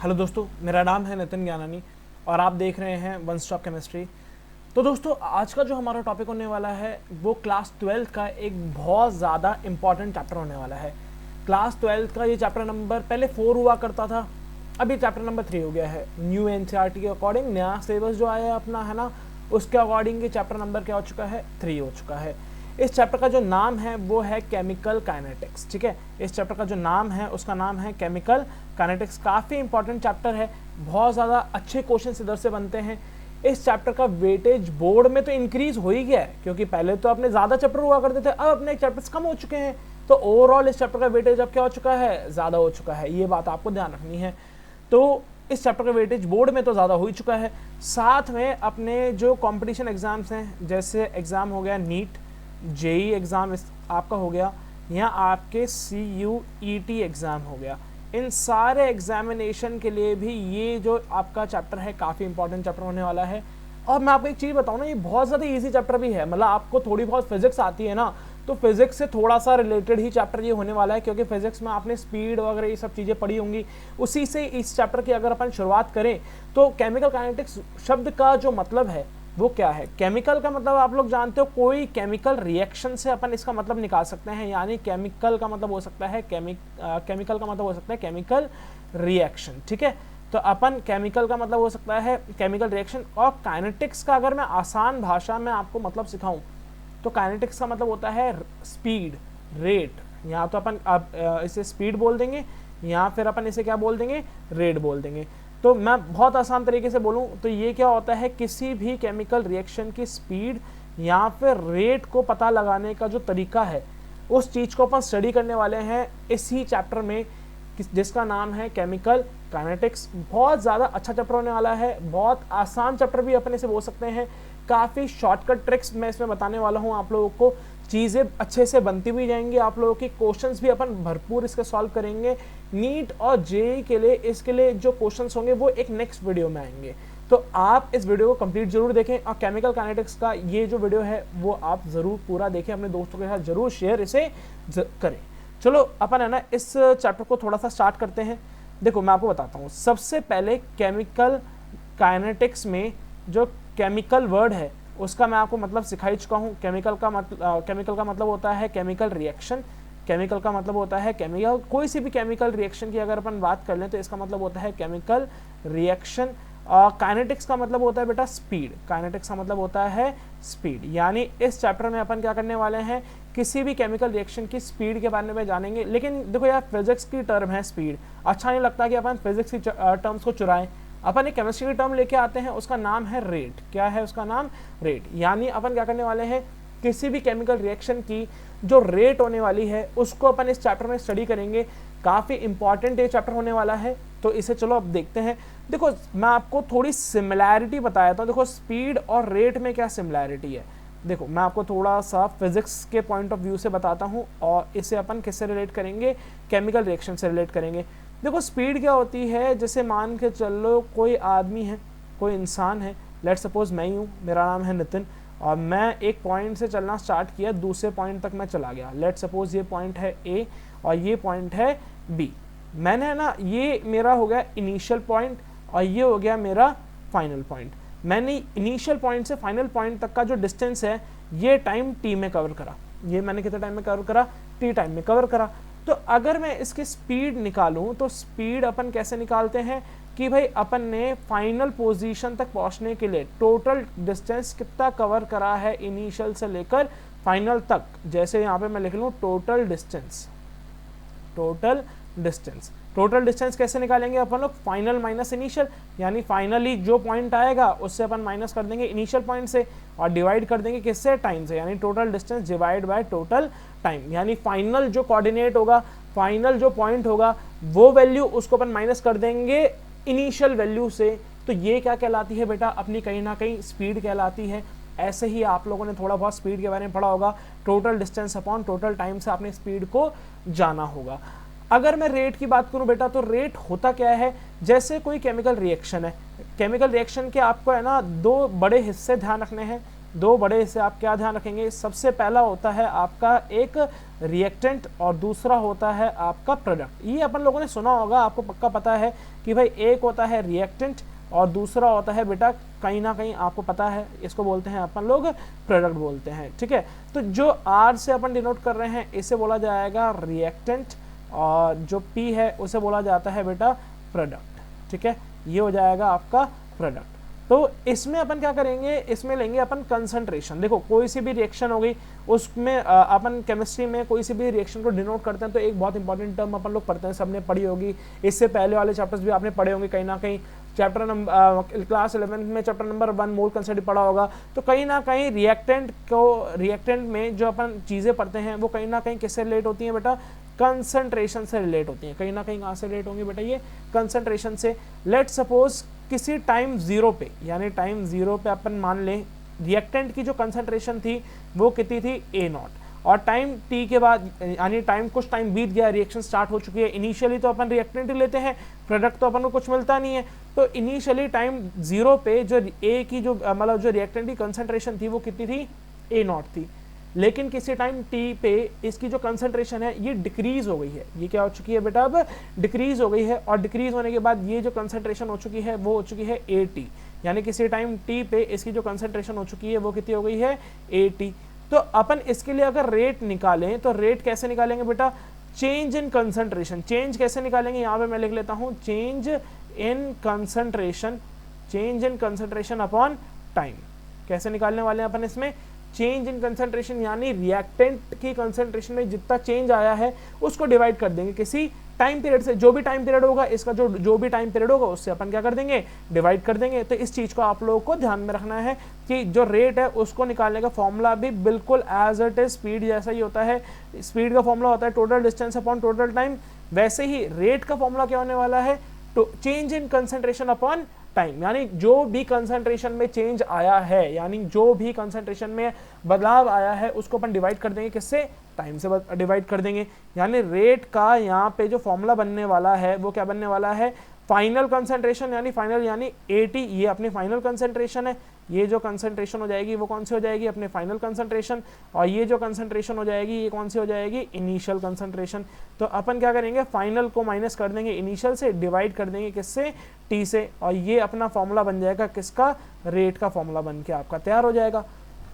Hello दोस्तों, मेरा नाम है नितिन ज्ञानानी और आप देख रहे हैं वन स्टॉप केमिस्ट्री। तो दोस्तों, आज का जो हमारा टॉपिक होने वाला है वो क्लास 12 का एक बहुत ज़्यादा इम्पॉर्टेंट चैप्टर होने वाला है। क्लास 12 का ये चैप्टर नंबर पहले 4 हुआ करता था, अभी चैप्टर नंबर 3 हो गया है। न्यू एनसीईआरटी के अकॉर्डिंग नया सिलेबस जो आया है अपना, है ना, उसके अकॉर्डिंग ये चैप्टर नंबर क्या हो चुका है, 3 हो चुका है। इस चैप्टर का जो नाम है वो है केमिकल काइनेटिक्स। ठीक है, इस चैप्टर का जो नाम है उसका नाम है केमिकल काइनेटिक्स। काफ़ी इंपॉर्टेंट चैप्टर है, बहुत ज़्यादा अच्छे क्वेश्चन इधर से बनते हैं। इस चैप्टर का वेटेज बोर्ड में तो इंक्रीज हो ही गया है, क्योंकि पहले तो अपने ज़्यादा चैप्टर हुआ करते थे, अब अपने चैप्टर्स कम हो चुके हैं। तो ओवरऑल इस चैप्टर का वेटेज अब क्या हो चुका है, ज़्यादा हो चुका है। ये बात आपको ध्यान रखनी है। तो इस चैप्टर का वेटेज बोर्ड में तो ज़्यादा हो ही चुका है। साथ में अपने जो कंपटीशन एग्जाम्स हैं, जैसे एग्ज़ाम हो गया नीट, जेई एग्ज़ाम आपका हो गया, या आपके CUET एग्ज़ाम हो गया, इन सारे एग्जामिनेशन के लिए भी ये जो आपका चैप्टर है काफ़ी इंपॉर्टेंट चैप्टर होने वाला है। और मैं आपको एक चीज़ बताऊँ ना, ये बहुत ज़्यादा इजी चैप्टर भी है। मतलब आपको थोड़ी बहुत फिजिक्स आती है ना, तो फिजिक्स से थोड़ा सा रिलेटेड ही चैप्टर ये होने वाला है, क्योंकि फिजिक्स में आपने स्पीड वगैरह ये सब चीज़ें पढ़ी होंगी। उसी से इस चैप्टर की अगर अपन शुरुआत करें तो केमिकल काइनेटिक्स शब्द का जो मतलब है वो क्या है। केमिकल का मतलब आप लोग जानते हो, कोई केमिकल रिएक्शन से अपन इसका मतलब निकाल सकते हैं। यानी केमिकल का मतलब हो सकता है केमिकल का मतलब हो सकता है केमिकल रिएक्शन। ठीक है, तो अपन केमिकल का मतलब हो सकता है केमिकल रिएक्शन। और काइनेटिक्स का अगर मैं आसान भाषा में आपको मतलब सिखाऊं तो काइनेटिक्स का मतलब होता है स्पीड, रेट। यहाँ तो अपन अब इसे स्पीड बोल देंगे, या फिर अपन इसे क्या बोल देंगे, रेट बोल देंगे। तो मैं बहुत आसान तरीके से बोलूँ तो ये क्या होता है, किसी भी केमिकल रिएक्शन की स्पीड या फिर रेट को पता लगाने का जो तरीका है, उस चीज़ को अपन स्टडी करने वाले हैं इसी चैप्टर में, जिसका नाम है केमिकल काइनेटिक्स। बहुत ज़्यादा अच्छा चैप्टर होने वाला है, बहुत आसान चैप्टर भी अपन इसे बोल सकते हैं। काफ़ी शॉर्टकट ट्रिक्स मैं इसमें बताने वाला हूँ आप लोगों को, चीज़ें अच्छे से बनती भी जाएंगी आप लोगों की। क्वेश्चंस भी अपन भरपूर इसके सॉल्व करेंगे। नीट और जेईई के लिए इसके लिए जो क्वेश्चंस होंगे वो एक नेक्स्ट वीडियो में आएंगे, तो आप इस वीडियो को कंप्लीट जरूर देखें। और केमिकल काइनेटिक्स का ये जो वीडियो है वो आप ज़रूर पूरा देखें, अपने दोस्तों के साथ ज़रूर शेयर इसे करें। चलो अपन है ना इस चैप्टर को थोड़ा सा स्टार्ट करते हैं। देखो मैं आपको बताता हूँ, सबसे पहले केमिकल काइनेटिक्स में जो केमिकल वर्ड है उसका मैं आपको मतलब सिखा ही चुका हूँ। केमिकल का मतलब होता है केमिकल रिएक्शन। केमिकल का मतलब होता है केमिकल, कोई सी भी केमिकल रिएक्शन की अगर अपन बात कर लें तो इसका मतलब होता है केमिकल रिएक्शन। काइनेटिक्स का मतलब होता है बेटा स्पीड। काइनेटिक्स का मतलब होता है स्पीड। यानी इस चैप्टर में अपन क्या करने वाले हैं, किसी भी केमिकल रिएक्शन की स्पीड के बारे में जानेंगे। लेकिन देखो यार, फिजिक्स की टर्म है स्पीड, अच्छा नहीं लगता कि अपन फिजिक्स की टर्म्स को चुराएं। अपन एक केमिस्ट्री की टर्म लेके आते हैं, उसका नाम है रेट। क्या है उसका नाम, रेट। यानी अपन क्या करने वाले हैं, किसी भी केमिकल रिएक्शन की जो रेट होने वाली है उसको अपन इस चैप्टर में स्टडी करेंगे। काफ़ी इंपॉर्टेंट ये चैप्टर होने वाला है, तो इसे चलो अब देखते हैं। देखो मैं आपको थोड़ी सिमिलैरिटी बताया था। देखो स्पीड और रेट में क्या सिमिलैरिटी है, देखो मैं आपको थोड़ा सा फिजिक्स के पॉइंट ऑफ व्यू से बताता हूँ, और इसे अपन किससे रिलेट करेंगे, केमिकल रिएक्शन से रिलेट करेंगे। देखो स्पीड क्या होती है, जैसे मान के चलो कोई आदमी है, कोई इंसान है, लेट सपोज मैं ही हूँ, मेरा नाम है नितिन, और मैं एक पॉइंट से चलना स्टार्ट किया, दूसरे पॉइंट तक मैं चला गया। लेट सपोज ये पॉइंट है A और ये पॉइंट है B। मैंने है ना, ये मेरा हो गया इनिशियल पॉइंट और ये हो गया मेरा फाइनल पॉइंट। मैंने इनिशियल पॉइंट से फाइनल पॉइंट तक का जो डिस्टेंस है ये टाइम T में कवर करा। ये मैंने कितने टाइम में कवर करा, T टाइम में कवर करा। तो अगर मैं इसकी स्पीड निकालूं तो स्पीड अपन कैसे निकालते हैं कि भाई अपन ने फाइनल पोजीशन तक पहुंचने के लिए टोटल डिस्टेंस कितना कवर करा है इनिशियल से लेकर फाइनल तक। जैसे यहाँ पे मैं लिख लूँ टोटल डिस्टेंस। टोटल डिस्टेंस कैसे निकालेंगे अपन लोग, फाइनल माइनस इनिशियल। यानी फाइनली जो पॉइंट आएगा उससे अपन माइनस कर देंगे इनिशियल पॉइंट से, और डिवाइड कर देंगे किससे, टाइम से। यानी total distance divide by total time. यानी फाइनल जो कोऑर्डिनेट होगा, फाइनल जो पॉइंट होगा, वो वैल्यू उसको अपन माइनस कर देंगे इनिशियल वैल्यू से। तो ये क्या कहलाती है बेटा, अपनी कहीं ना कहीं स्पीड कहलाती है। ऐसे ही आप लोगों ने थोड़ा बहुत स्पीड के बारे में पढ़ा होगा, total distance upon total time से आपने स्पीड को जाना होगा। अगर मैं रेट की बात करूं बेटा, तो रेट होता क्या है, जैसे कोई केमिकल रिएक्शन है, केमिकल रिएक्शन के आपको है ना दो बड़े हिस्से ध्यान रखने हैं। दो बड़े हिस्से आप क्या ध्यान रखेंगे, सबसे पहला होता है आपका एक रिएक्टेंट और दूसरा होता है आपका प्रोडक्ट। ये अपन लोगों ने सुना होगा, आपको पक्का पता है कि भाई एक होता है रिएक्टेंट और दूसरा होता है बेटा कहीं ना कहीं आपको पता है, इसको बोलते हैं अपन लोग प्रोडक्ट बोलते हैं, ठीक है। तो जो आर से अपन डिनोट कर रहे हैं इसे बोला जाएगा रिएक्टेंट और जो पी है उसे बोला जाता है बेटा प्रोडक्ट, ठीक है। ये हो जाएगा आपका प्रोडक्ट। तो इसमें अपन क्या करेंगे, इसमें लेंगे अपन कंसंट्रेशन। देखो कोई सी भी रिएक्शन हो गई उसमें अपन केमिस्ट्री में कोई सी भी रिएक्शन को डिनोट करते हैं तो एक बहुत इंपॉर्टेंट टर्म अपन लोग पढ़ते हैं, सबने पढ़ी होगी, इससे पहले वाले चैप्टर्स भी आपने पढ़े होंगे कहीं ना कहीं। चैप्टर नंबर क्लास 11 में चैप्टर नंबर 1 मोल कंसेप्ट पढ़ा होगा। तो कहीं ना कहीं रिएक्टेंट में जो अपन चीज़ें पढ़ते हैं वो कहीं ना कहीं किससे रिलेट होती हैं बेटा, कंसंट्रेशन से रिलेट होती हैं। कहीं ना कहीं कहाँ से रिलेट होंगी बेटा, ये कंसंट्रेशन से। लेट सपोज किसी टाइम जीरो पे, यानी टाइम जीरो पे अपन मान लें रिएक्टेंट की जो कंसंट्रेशन थी वो कितनी थी A0, और टाइम t के बाद यानी टाइम कुछ टाइम बीत गया, रिएक्शन स्टार्ट हो चुकी है। इनिशियली तो अपन रिएक्टेंट ही लेते हैं, प्रोडक्ट तो अपन को कुछ मिलता नहीं है। तो इनिशियली टाइम जीरो पे जो A की जो मतलब जो रिएक्टेंट की कंसंट्रेशन थी वो कितनी थी, A0 थी। लेकिन किसी टाइम t पे इसकी जो कंसंट्रेशन है ये डिक्रीज हो गई है। ये क्या हो चुकी है बेटा, अब डिक्रीज हो गई है, और डिक्रीज होने के बाद ये जो कंसंट्रेशन हो चुकी है वो हो चुकी है AT, यानी किसी टाइम t पे इसकी जो कंसंट्रेशन हो चुकी है वो कितनी हो गई है, AT। तो अपन इसके लिए अगर रेट निकालें तो रेट कैसे निकालेंगे बेटा, चेंज इन कंसंट्रेशन। चेंज कैसे निकालेंगे, यहाँ पे मैं लिख लेता हूँ change in concentration, change in concentration upon time. कैसे निकालने वाले हैं अपन इसमें, चेंज इन कंसंट्रेशन यानी रिएक्टेंट की कंसंट्रेशन में जितना चेंज आया है उसको डिवाइड कर देंगे किसी टाइम पीरियड से। जो भी टाइम पीरियड होगा इसका जो भी टाइम पीरियड होगा उससे अपन क्या कर देंगे, डिवाइड कर देंगे। तो इस चीज को आप लोगों को ध्यान में रखना है कि जो रेट है उसको निकालने का फॉर्मूला भी बिल्कुल एज इट इज स्पीड जैसा ही होता है। स्पीड का फॉर्मूला होता है total distance upon total time, वैसे ही रेट का फॉर्मूला क्या होने वाला है, change in concentration upon time. यानी जो भी कंसंट्रेशन में चेंज आया है, यानी जो भी कंसंट्रेशन में बदलाव आया है उसको अपन डिवाइड कर देंगे किससे, टाइम से डिवाइड कर देंगे। यानी रेट का यहाँ पे जो फॉर्मूला बनने वाला है वो क्या बनने वाला है, फाइनल कंसंट्रेशन यानी फाइनल यानी AT, ये अपनी फाइनल कंसंट्रेशन है। ये जो कंसंट्रेशन हो जाएगी वो कौन सी हो जाएगी, अपने फाइनल कंसंट्रेशन, और ये जो कंसंट्रेशन हो जाएगी ये कौन सी हो जाएगी, इनिशियल कंसंट्रेशन। तो अपन क्या करेंगे, फाइनल को माइनस कर देंगे इनिशियल से, डिवाइड कर देंगे किससे, T से, और ये अपना फॉर्मूला बन जाएगा किसका, रेट का फॉर्मूला बन के आपका तैयार हो जाएगा।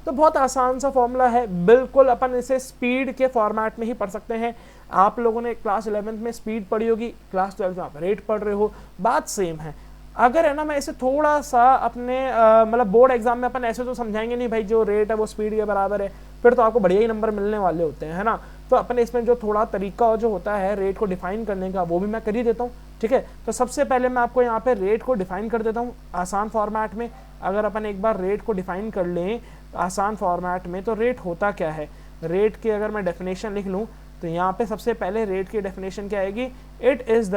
तो बहुत आसान सा फॉर्मूला है, बिल्कुल अपन इसे स्पीड के फॉर्मेट में ही पढ़ सकते हैं। आप लोगों ने क्लास 11 में स्पीड पढ़ी होगी, क्लास 12 में आप रेट पढ़ रहे हो, बात सेम है। अगर है ना मैं इसे थोड़ा सा अपने मतलब बोर्ड एग्जाम में अपन ऐसे तो समझाएंगे नहीं भाई जो रेट है वो स्पीड के बराबर है, फिर तो आपको बढ़िया ही नंबर मिलने वाले होते हैं, है ना। तो अपन इसमें जो थोड़ा तरीका जो होता है रेट को डिफाइन करने का वो भी मैं कर ही देता हूँ, ठीक है। तो सबसे पहले मैं आपको यहाँ पे रेट को डिफाइन कर देता हूँ आसान फॉर्मेट में। अगर अपन एक बार रेट को डिफाइन कर लें आसान फॉर्मेट में तो रेट होता क्या है, रेट की अगर मैं डेफिनेशन लिख लूँ तो यहाँ पे सबसे पहले रेट की डेफिनेशन क्या आएगी, it is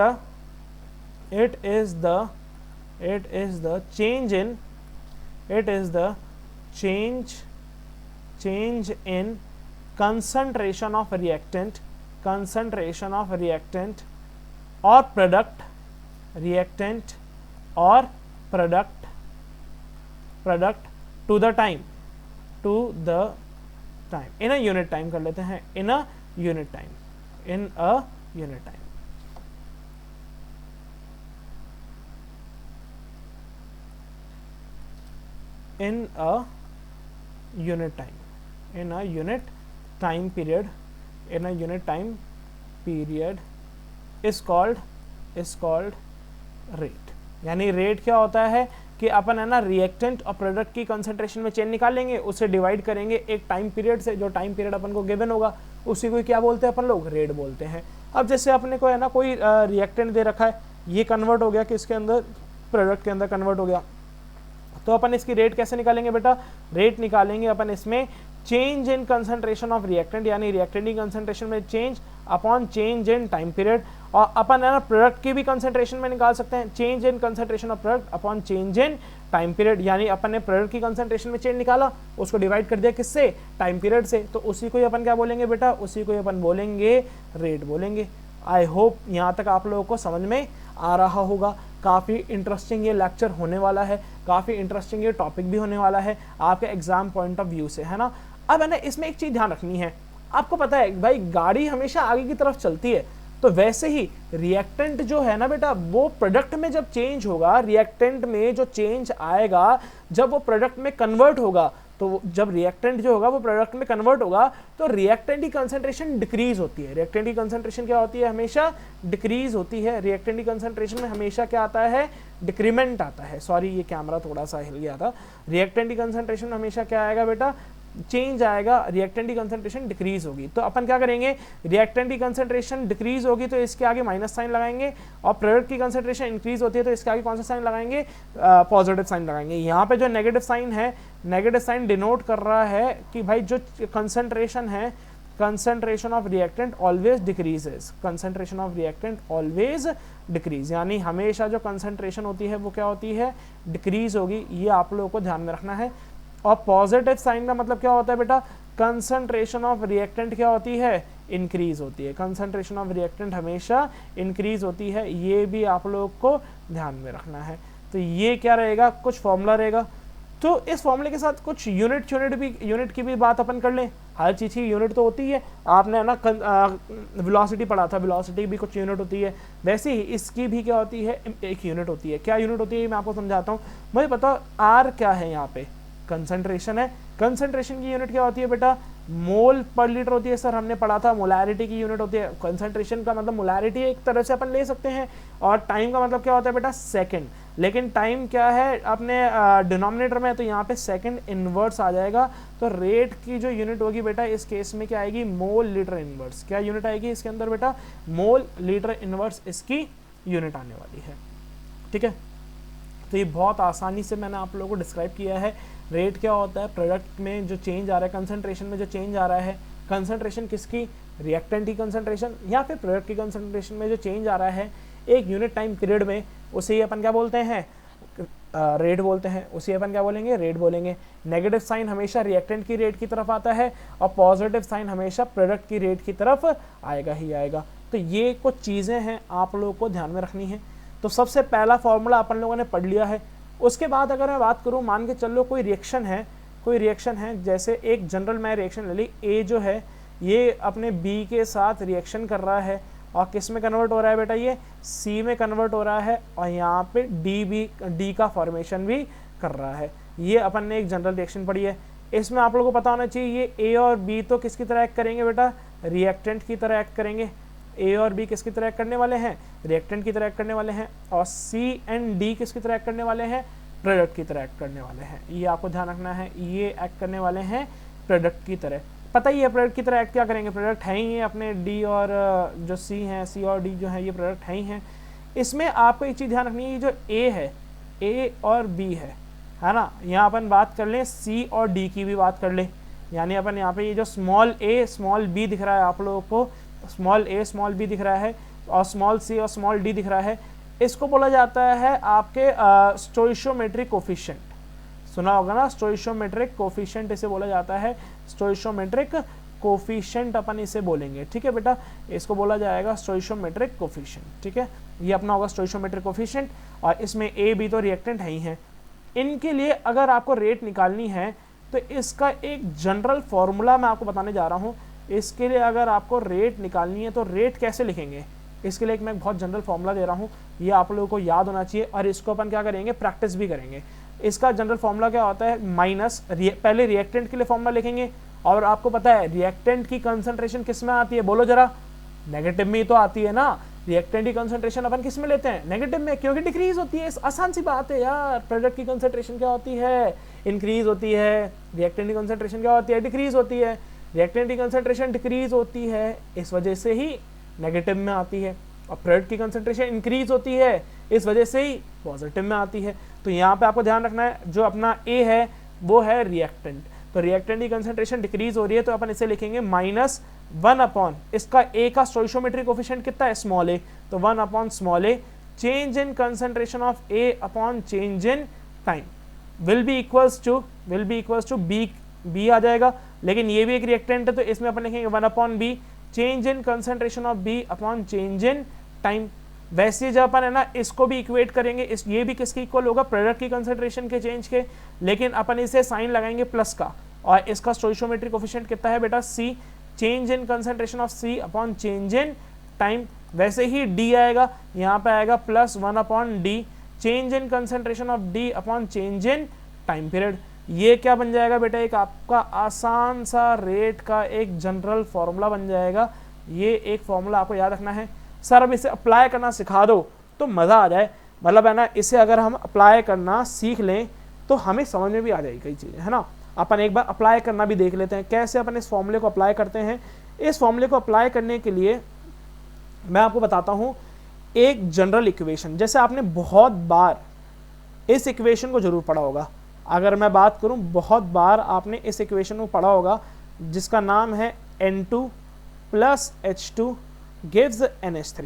the change in concentration of reactant or product, reactant or product to the time in a unit time कर लेते हैं, in a unit time in a unit time period is called rate। यानी rate क्या होता है कि अपन है ना रिएक्टेंट और प्रोडक्ट की कंसंट्रेशन में चेंज निकालेंगे, उसे डिवाइड करेंगे एक टाइम पीरियड से, जो टाइम पीरियड अपन को गिवन होगा उसी को क्या बोलते हैं अपन लोग, रेट बोलते हैं। अब जैसे अपने को है ना कोई रिएक्टेंट दे रखा है, ये कन्वर्ट हो गया किसके अंदर, प्रोडक्ट के अंदर कन्वर्ट हो गया, तो अपन इसकी रेट कैसे निकालेंगे बेटा, रेट निकालेंगे अपन इसमें change in concentration of reactant, यानी रिएक्टेंट की कंसंट्रेशन में change upon change in time period. और अपन है ना प्रोडक्ट की भी कंसंट्रेशन में निकाल सकते हैं, change in concentration of product upon change in time period. यानी अपन ने प्रोडक्ट की कंसंट्रेशन में चेंज निकाला, उसको डिवाइड कर दिया किससे, टाइम पीरियड से, तो उसी को ही अपन क्या बोलेंगे बेटा, उसी को ही अपन बोलेंगे रेट बोलेंगे। आई होप यहाँ तक आप लोगों को समझ में आ रहा होगा। काफ़ी इंटरेस्टिंग ये लेक्चर होने वाला है, काफ़ी इंटरेस्टिंग ये टॉपिक भी होने वाला है आपके एग्जाम पॉइंट ऑफ व्यू से, है ना। अब है ना इसमें एक चीज़ ध्यान रखनी है, आपको पता है भाई गाड़ी हमेशा आगे की तरफ चलती है, तो वैसे ही रिएक्टेंट जो है ना बेटा वो प्रोडक्ट में जब चेंज होगा, रिएक्टेंट में जो चेंज आएगा जब वो प्रोडक्ट में कन्वर्ट होगा, तो जब रिएक्टेंट जो होगा वो प्रोडक्ट में कन्वर्ट होगा तो रिएक्टेंट की कंसंट्रेशन डिक्रीज होती है। रिएक्टेंट की कंसंट्रेशन क्या होती है, हमेशा डिक्रीज होती है। रिएक्टेंट की कंसंट्रेशन में हमेशा क्या आता है, डिक्रीमेंट आता है। सॉरी ये कैमरा थोड़ा सा हिल गया था। रिएक्टेंट की कंसंट्रेशन में हमेशा क्या आएगा बेटा, चेंज आएगा, रिएक्टेंट की कंसंट्रेशन डिक्रीज होगी। तो अपन क्या करेंगे, रिएक्टेंट की कंसंट्रेशन डिक्रीज होगी तो इसके आगे माइनस साइन लगाएंगे, और प्रोडक्ट की कंसंट्रेशन इंक्रीज होती है तो इसके आगे कौन सा साइन लगाएंगे, पॉजिटिव साइन लगाएंगे। यहाँ पे जो नेगेटिव साइन है, नेगेटिव साइन डिनोट कर रहा है कि भाई जो कंसंट्रेशन है, concentration of reactant always decreases, concentration of reactant always decrease, यानी हमेशा जो कंसंट्रेशन होती है वो क्या होती है, डिक्रीज होगी। ये आप लोगों को ध्यान में रखना है। और पॉजिटिव साइन का मतलब क्या होता है बेटा, कंसंट्रेशन ऑफ रिएक्टेंट क्या होती है, इंक्रीज होती है। कंसंट्रेशन ऑफ रिएक्टेंट हमेशा इंक्रीज होती है, ये भी आप लोग को ध्यान में रखना है। तो ये क्या रहेगा, कुछ फॉर्मूला रहेगा। तो इस फॉर्मूले के साथ कुछ यूनिट की भी बात अपन कर लें। हर चीज़ की यूनिट तो होती है, आपने ना वेलोसिटी पढ़ा था, वेलोसिटी भी कुछ यूनिट होती है, वैसे ही इसकी भी क्या होती है, एक यूनिट होती है। क्या यूनिट होती है मैं आपको समझाता हूँ। मुझे पता आर क्या है, यहाँ पे कंसंट्रेशन है। कंसंट्रेशन की यूनिट क्या होती है बेटा, मोल पर लीटर होती है। सर हमने पढ़ा था मोलैरिटी की यूनिट होती है। कंसंट्रेशन का मतलब मोलैरिटी एक तरह से अपन ले सकते हैं, और टाइम का मतलब क्या होता है बेटा, सेकंड। लेकिन टाइम क्या है अपने डिनोमिनेटर में, तो यहाँ पे सेकंड इनवर्स आ जाएगा। तो रेट की जो यूनिट होगी बेटा इस केस में क्या आएगी, मोल लीटर इनवर्स। क्या यूनिट आएगी इसके अंदर बेटा, मोल लीटर इनवर्स इसकी यूनिट आने वाली है। ठीक है, तो ये बहुत आसानी से मैंने आप लोगों को डिस्क्राइब किया है। रेट क्या होता है, प्रोडक्ट में जो चेंज आ रहा है, कंसंट्रेशन में जो चेंज आ रहा है, कंसंट्रेशन किसकी, रिएक्टेंट की कंसंट्रेशन या फिर प्रोडक्ट की कंसंट्रेशन में जो चेंज आ रहा है एक यूनिट टाइम पीरियड में, उसे ही अपन क्या बोलते हैं, रेट बोलते हैं। उसे अपन क्या बोलेंगे, रेट बोलेंगे। नेगेटिव साइन हमेशा रिएक्टेंट की रेट की तरफ आता है, और पॉजिटिव साइन हमेशा प्रोडक्ट की रेट की तरफ आएगा ही आएगा। तो ये कुछ चीज़ें हैं आप लोगों को ध्यान में रखनी है। तो सबसे पहला फॉर्मूला अपन लोगों ने पढ़ लिया है। उसके बाद अगर मैं बात करूं, मान के चलो कोई रिएक्शन है, जैसे एक जनरल मैं रिएक्शन ले ली, ए जो है ये अपने बी के साथ रिएक्शन कर रहा है, और किस में कन्वर्ट हो रहा है बेटा, ये सी में कन्वर्ट हो रहा है, और यहाँ पे डी का फॉर्मेशन भी कर रहा है। ये अपन ने एक जनरल रिएक्शन पढ़ी है। इसमें आप लोगों को पता होना चाहिए ये ए और बी तो किसकी तरह एक्ट करेंगे बेटा, रिएक्टेंट की तरह एक्ट करेंगे। ए और बी किसकी तरह एक्ट करने वाले हैं, रिएक्टेंट की तरह एक्ट करने वाले हैं, और सी एंड डी किसकी तरह एक्ट करने वाले हैं, प्रोडक्ट की तरह एक्ट करने वाले हैं। ये आपको ध्यान रखना है, ये एक्ट करने वाले हैं प्रोडक्ट की तरह। पता ही है प्रोडक्ट की तरह एक्ट क्या करेंगे, प्रोडक्ट है ही है अपने डी और जो सी हैं, सी और डी जो है ये प्रोडक्ट है ही हैं। इसमें आपको एक चीज़ ध्यान रखनी है, ये जो ए है, ए और बी है ना, यहाँ अपन बात कर लें सी और डी की भी बात कर लें। यानी अपन यहाँ पे ये जो स्मॉल ए स्मॉल बी दिख रहा है आप लोगों को, स्मॉल ए स्मॉल बी दिख रहा है, और स्मॉल सी और स्मॉल डी दिख रहा है, इसको बोला जाता है आपके स्टोइशियोमेट्रिक कोफिशिएंट। सुना होगा ना, स्टोइशियोमेट्रिक कोफिशिएंट इसे बोला जाता है, स्टोइशियोमेट्रिक कोफिशिएंट अपन इसे बोलेंगे। ठीक है बेटा, इसको बोला जाएगा स्टोइशियोमेट्रिक कोफिशिएंट। ठीक है, ये अपना होगा स्टोइशियोमेट्रिक कोफिशिएंट, और इसमें ए बी तो रिएक्टेंट है ही हैं। इनके लिए अगर आपको रेट निकालनी है तो इसका एक जनरल फॉर्मूला मैं आपको बताने जा रहा हूँ। इसके लिए अगर आपको रेट निकालनी है तो रेट कैसे लिखेंगे, इसके लिए एक मैं बहुत जनरल फॉर्मूला दे रहा हूँ, ये आप लोगों को याद होना चाहिए, और इसको अपन क्या करेंगे, प्रैक्टिस भी करेंगे। इसका जनरल फॉर्मूला क्या होता है, माइनस पहले रिएक्टेंट के लिए फॉर्मूला लिखेंगे, और आपको पता है रिएक्टेंट की कंसंट्रेशन किस में आती है, बोलो जरा, नेगेटिव में ही तो आती है ना। रिएक्टेंट की कंसंट्रेशन अपन किस में लेते हैं, नेगेटिव में, क्योंकि डिक्रीज होती है। आसान सी बात है यार। प्रोडक्ट की कंसंट्रेशन क्या होती है, इंक्रीज होती है, रिएक्टेंट की कंसंट्रेशन क्या होती है, डिक्रीज होती है। रिएक्टेंट की कंसंट्रेशन डिक्रीज होती है, इस वजह से ही नेगेटिव में आती है, और प्रोडक्ट की कंसंट्रेशन इंक्रीज होती है, इस वजह से ही पॉजिटिव में आती है। तो यहाँ पे आपको ध्यान रखना है, जो अपना ए है वो है रिएक्टेंट, तो रिएक्टेंट की कंसंट्रेशन डिक्रीज हो रही है, तो अपन इसे लिखेंगे -1 अपॉन इसका ए का स्टोइशियोमेट्रिक कोफिशिएंट कितना है, स्मॉल ए, तो 1 upon small A, change in concentration of A upon change in time will be equals to B आ जाएगा। लेकिन ये भी एक रिएक्टेंट है, तो इसमें अपन लिखेंगे 1 upon B, change in concentration of B upon change in time. वैसे जब अपन है ना इसको भी इक्वेट करेंगे, इस ये भी किसके इक्वल होगा, प्रोडक्ट की कंसंट्रेशन के चेंज के, लेकिन अपन इसे साइन लगाएंगे प्लस का, और इसका स्टोइशियोमेट्रिक कोफिशिएंट कितना है बेटा, C, change in concentration of C upon change in time. वैसे ही डी आएगा, यहाँ पे आएगा plus 1 upon D, change in concentration of D upon change in time period. ये क्या बन जाएगा बेटा, एक आपका आसान सा रेट का एक जनरल फॉर्मूला बन जाएगा। ये एक फॉर्मूला आपको याद रखना है। सर अब इसे अप्लाई करना सिखा दो तो मज़ा आ जाए, मतलब है ना, इसे अगर हम अप्लाई करना सीख लें तो हमें समझ में भी आ जाएगी कई चीज़ें, है ना। अपन एक बार अप्लाई करना भी देख लेते हैं, कैसे अपन इस फॉर्मूले को अप्लाई करते हैं। इस फॉर्मूले को अप्लाई करने के लिए मैं आपको बताता हूँ एक जनरल इक्वेशन, जैसे आपने बहुत बार इस इक्वेशन को जरूर पढ़ा होगा। अगर मैं बात करूं, बहुत बार आपने इस इक्वेशन को पढ़ा होगा जिसका नाम है N2 plus H2 gives NH3,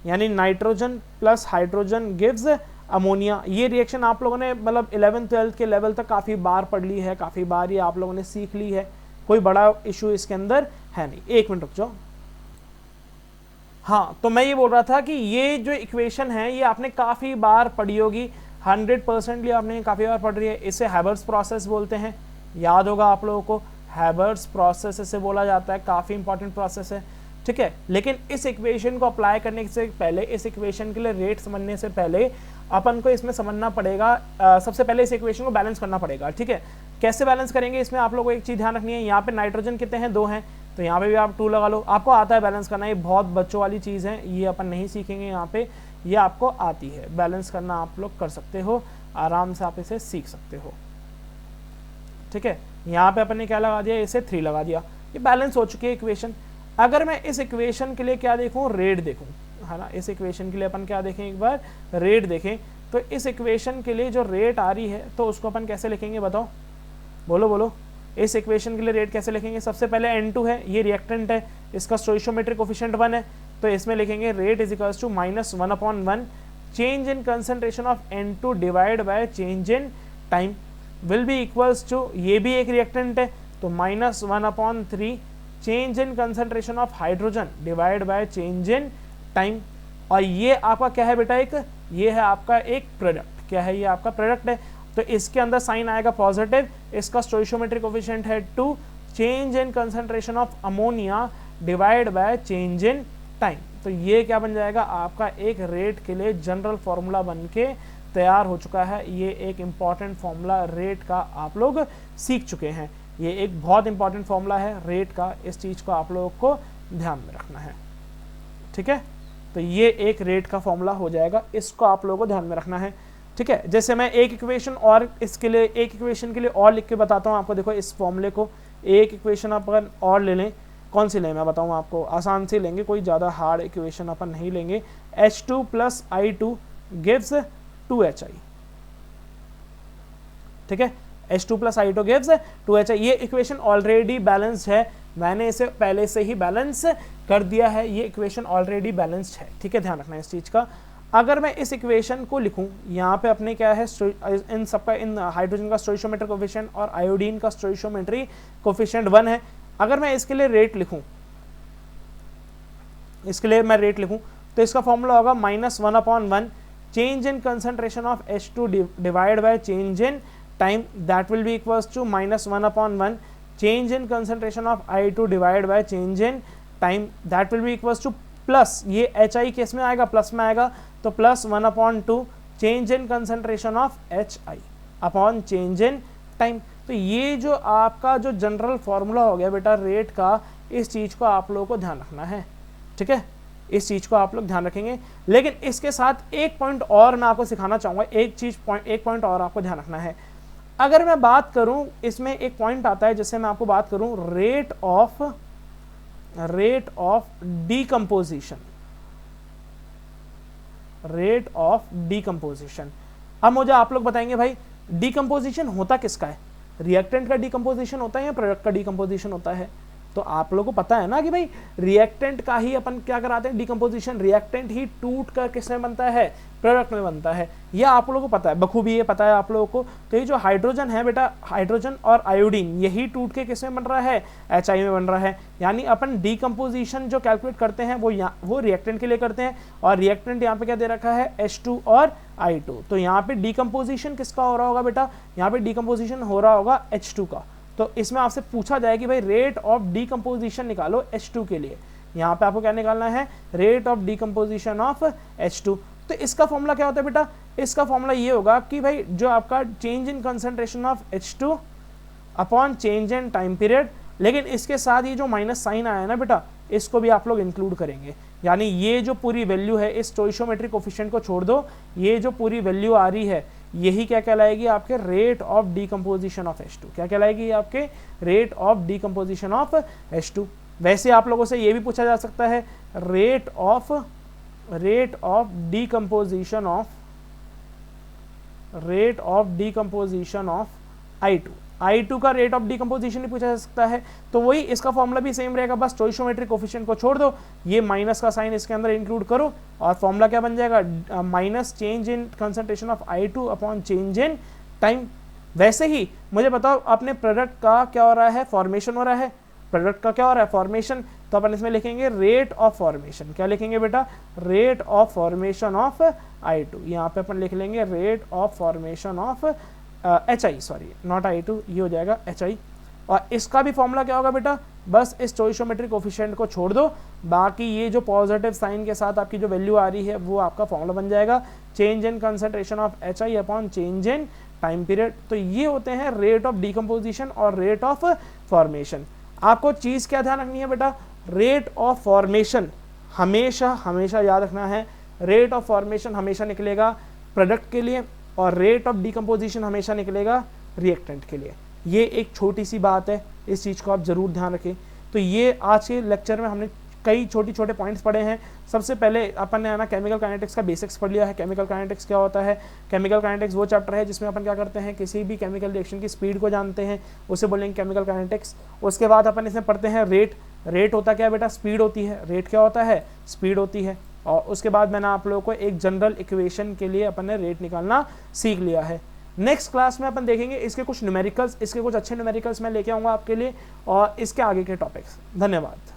यानी nitrogen plus hydrogen gives ammonia. ये रिएक्शन आप लोगों ने मतलब 11th-12th के लेवल तक काफ़ी बार पढ़ ली है, काफ़ी बार ये आप लोगों ने सीख ली है, कोई बड़ा इशू इसके अंदर है नहीं। एक मिनट रुक जाओ। हाँ, तो मैं ये बोल रहा था कि ये जो इक्वेशन है ये आपने काफ़ी बार पढ़ी होगी, 100% आपने काफ़ी बार पढ़ रही है। इसे हैबर्स प्रोसेस बोलते हैं, याद होगा आप लोगों को, हैबर्स प्रोसेस इसे बोला जाता है, काफ़ी इंपॉर्टेंट प्रोसेस है, ठीक है। लेकिन इस इक्वेशन को अप्लाई करने से पहले, इस इक्वेशन के लिए रेट समझने से पहले अपन को इसमें समझना पड़ेगा, सबसे पहले इस इक्वेशन को बैलेंस करना पड़ेगा, ठीक है। कैसे बैलेंस करेंगे, इसमें आप लोगों को एक चीज़ ध्यान रखनी है, यहाँ पे नाइट्रोजन कितने हैं, 2 हैं, तो यहाँ पे भी आप 2 लगा लो। आपको आता है बैलेंस करना, ये बहुत बच्चों वाली चीज़ है, ये अपन नहीं सीखेंगे यहाँ पे, ये आपको आती है बैलेंस करना, आप लोग कर सकते हो आराम से, आप इसे सीख सकते हो, ठीक है। यहाँ पे अपन ने क्या लगा दिया, इसे 3 लगा दिया, ये बैलेंस हो चुकी है इक्वेशन। अगर मैं इस इक्वेशन के लिए क्या देखूँ, रेट देखूँ, है ना, इस इक्वेशन के लिए अपन क्या देखें, एक बार रेट देखें। तो इस इक्वेशन के लिए जो रेट आ रही है तो उसको अपन कैसे लिखेंगे बताओ, बोलो बोलो। इस इक्वेशन के लिए रेट कैसे लिखेंगे, सबसे पहले N2 है, ये रिएक्टेंट है, इसका स्टोइशियोमेट्रिक कोफिशिएंट 1 है, तो इसमें लिखेंगे rate is equals to -1 upon 1 change in concentration of N2 divide by change in time will be equals to, ये भी एक रिएक्टेंट है, तो -1 upon 3 change in concentration of hydrogen divide by change in time. और ये आपका क्या है बेटा, एक ये है आपका एक प्रोडक्ट, क्या है, ये आपका प्रोडक्ट है, तो इसके अंदर साइन आएगा पॉजिटिव, इसका स्टोइशियोमेट्रिक कोफिशिएंट है 2, change in concentration of ammonia divide by change in time. तो ये क्या बन जाएगा, आपका एक रेट के लिए जनरल फॉर्मूला बन के तैयार हो चुका है। ये एक इम्पॉर्टेंट फॉर्मूला रेट का आप लोग सीख चुके हैं, ये एक बहुत इंपॉर्टेंट फॉर्मूला है रेट का, इस चीज़ को आप लोगों को ध्यान में रखना है, ठीक है। तो ये एक रेट का फॉर्मूला हो जाएगा, इसको आप लोगों को ध्यान में रखना है, ठीक है। जैसे मैं एक इक्वेशन और इसके लिए, एक इक्वेशन के लिए और लिख के बताता हूँ आपको। देखो इस फॉर्मूले को, एक इक्वेशन अपन और ले लें, कौन सी लें मैं बताऊँ आपको, आसान से लेंगे, कोई ज़्यादा हार्ड इक्वेशन अपन नहीं लेंगे। H2 plus I2 gives 2HI, ठीक है, H2 plus I2 gives 2HI। ये इक्वेशन ऑलरेडी बैलेंस्ड है, मैंने इसे पहले से ही बैलेंस कर दिया है, ये इक्वेशन ऑलरेडी बैलेंस्ड है, ठीक है, ध्यान रखना है इस चीज़ का। अगर मैं इस इक्वेशन को लिखूं, यहाँ पे अपने क्या है, इन सबका, इन हाइड्रोजन का स्टोइशियोमेट्रिक कोफिशिएंट और आयोडीन का स्टोइशियोमेट्रिक कोफिशिएंट 1 है। अगर मैं इसके लिए रेट लिखूं, इसके लिए मैं रेट लिखूं, तो इसका फॉर्मूला होगा -1 upon 1 change in concentration of H2 divide by change in time, that will be equals to -1 upon 1 change in concentration of I2 divide by change in time, that will be equals to plus, ये HI किस में आएगा, plus में आएगा, तो +1 upon 2 change in concentration of HI upon change in time. तो ये जो आपका जो जनरल फॉर्मूला हो गया बेटा रेट का, इस चीज़ को आप लोगों को ध्यान रखना है, ठीक है, इस चीज़ को आप लोग ध्यान रखेंगे। लेकिन इसके साथ एक पॉइंट और मैं आपको सिखाना चाहूँगा, एक पॉइंट और आपको ध्यान रखना है। अगर मैं बात करूँ, इसमें एक पॉइंट आता है जिससे मैं आपको बात करूँ, rate of decomposition, rate of decomposition. अब मुझे आप लोग बताएंगे भाई डीकम्पोजिशन होता किसका है, रिएक्टेंट का डीकम्पोजिशन होता है या प्रोडक्ट का डीकम्पोजिशन होता है? तो आप लोगों को पता है ना कि भाई रिएक्टेंट का ही अपन क्या कराते हैं, डिकम्पोजिशन। रिएक्टेंट ही टूट कर किसमें बनता है, प्रोडक्ट में बनता है। ये आप लोगों को पता है, बखूबी ये पता है आप लोगों को। तो ये जो हाइड्रोजन है बेटा, हाइड्रोजन और आयोडीन, यही टूट के किसमें बन रहा है, HI में बन रहा है। यानी अपन डिकम्पोजिशन जो कैलकुलेट करते हैं वो रिएक्टेंट के लिए करते हैं, और रिएक्टेंट यहाँ पे क्या दे रखा है, H2 और I2। तो यहाँ पे डिकम्पोजिशन किसका हो रहा होगा बेटा, यहाँ पे डिकम्पोजिशन हो रहा होगा H2 का। तो इसमें आपसे पूछा जाए कि भाई रेट ऑफ डिकम्पोजिशन निकालो H2 के लिए। यहाँ पे आपको क्या निकालना है, rate of decomposition of H2। तो इसका फॉर्मूला क्या होता है बेटा, इसका फॉर्मूला ये होगा कि भाई जो आपका change in concentration of H2 upon change in time period, लेकिन इसके साथ ये जो माइनस साइन आया है ना बेटा, इसको भी आप लोग इंक्लूड करेंगे। यानी ये जो पूरी वैल्यू है, इस स्टोइशियोमेट्रिक कोफिशिएंट को छोड़ दो, ये जो पूरी वैल्यू आ रही है यही क्या कहलाएगी, आपके rate of decomposition of H2। क्या कहलाएगी, आपके rate of decomposition of H2। वैसे आप लोगों से ये भी पूछा जा सकता है rate of decomposition of I2 का रेट ऑफ डिकम्पोजिशन ही पूछा जा सकता है। तो वही इसका फॉर्मूला भी सेम रहेगा, बस स्टोइशियोमेट्रिक कोफिशिएंट को छोड़ दो, ये माइनस का साइन इसके अंदर इंक्लूड करो, और फॉर्मूला क्या बन जाएगा, minus change in concentration of I2 upon change in time. वैसे ही मुझे बताओ अपने प्रोडक्ट का क्या हो रहा है, फॉर्मेशन हो रहा है, प्रोडक्ट का क्या हो रहा है, फॉर्मेशन। तो अपन इसमें लिखेंगे रेट ऑफ फॉर्मेशन। क्या लिखेंगे बेटा, rate of formation of I2। यहाँ पे अपन लिख लेंगे rate of formation of HI, sorry not I2, ये हो जाएगा HI। और इसका भी फॉर्मूला क्या होगा बेटा, बस इस स्टोइशियोमेट्रिक कोफिशिएंट को छोड़ दो, बाकी ये जो पॉजिटिव साइन के साथ आपकी जो वैल्यू आ रही है वो आपका फॉर्मूला बन जाएगा, change in concentration of HI upon change in time period. तो ये होते हैं रेट ऑफ डिकम्पोजिशन और रेट ऑफ फॉर्मेशन। आपको चीज़ क्या ध्यान रखनी है बेटा, रेट ऑफ फॉर्मेशन हमेशा याद रखना है, रेट ऑफ फॉर्मेशन हमेशा निकलेगा प्रोडक्ट के लिए, और रेट ऑफ डिकम्पोजिशन हमेशा निकलेगा रिएक्टेंट के लिए। ये एक छोटी सी बात है, इस चीज़ को आप ज़रूर ध्यान रखें। तो ये आज के लेक्चर में हमने कई छोटे पॉइंट्स पढ़े हैं। सबसे पहले अपन ने ना केमिकल काइनेटिक्स का बेसिक्स पढ़ लिया है। केमिकल काइनेटिक्स क्या होता है, केमिकल काइनेटिक्स वो चैप्टर है जिसमें अपन क्या करते हैं, किसी भी केमिकल रिएक्शन की स्पीड को जानते हैं, उसे बोलेंगे केमिकल काइनेटिक्स। उसके बाद अपन इसमें पढ़ते हैं रेट होता क्या है बेटा, स्पीड होती है। रेट क्या होता है, स्पीड होती है। और उसके बाद मैंने आप लोगों को एक जनरल इक्वेशन के लिए अपन ने रेट निकालना सीख लिया है। नेक्स्ट क्लास में अपन देखेंगे इसके कुछ न्यूमेरिकल्स, इसके कुछ अच्छे न्यूमेरिकल्स मैं लेके आऊँगा आपके लिए, और इसके आगे के टॉपिक्स। धन्यवाद।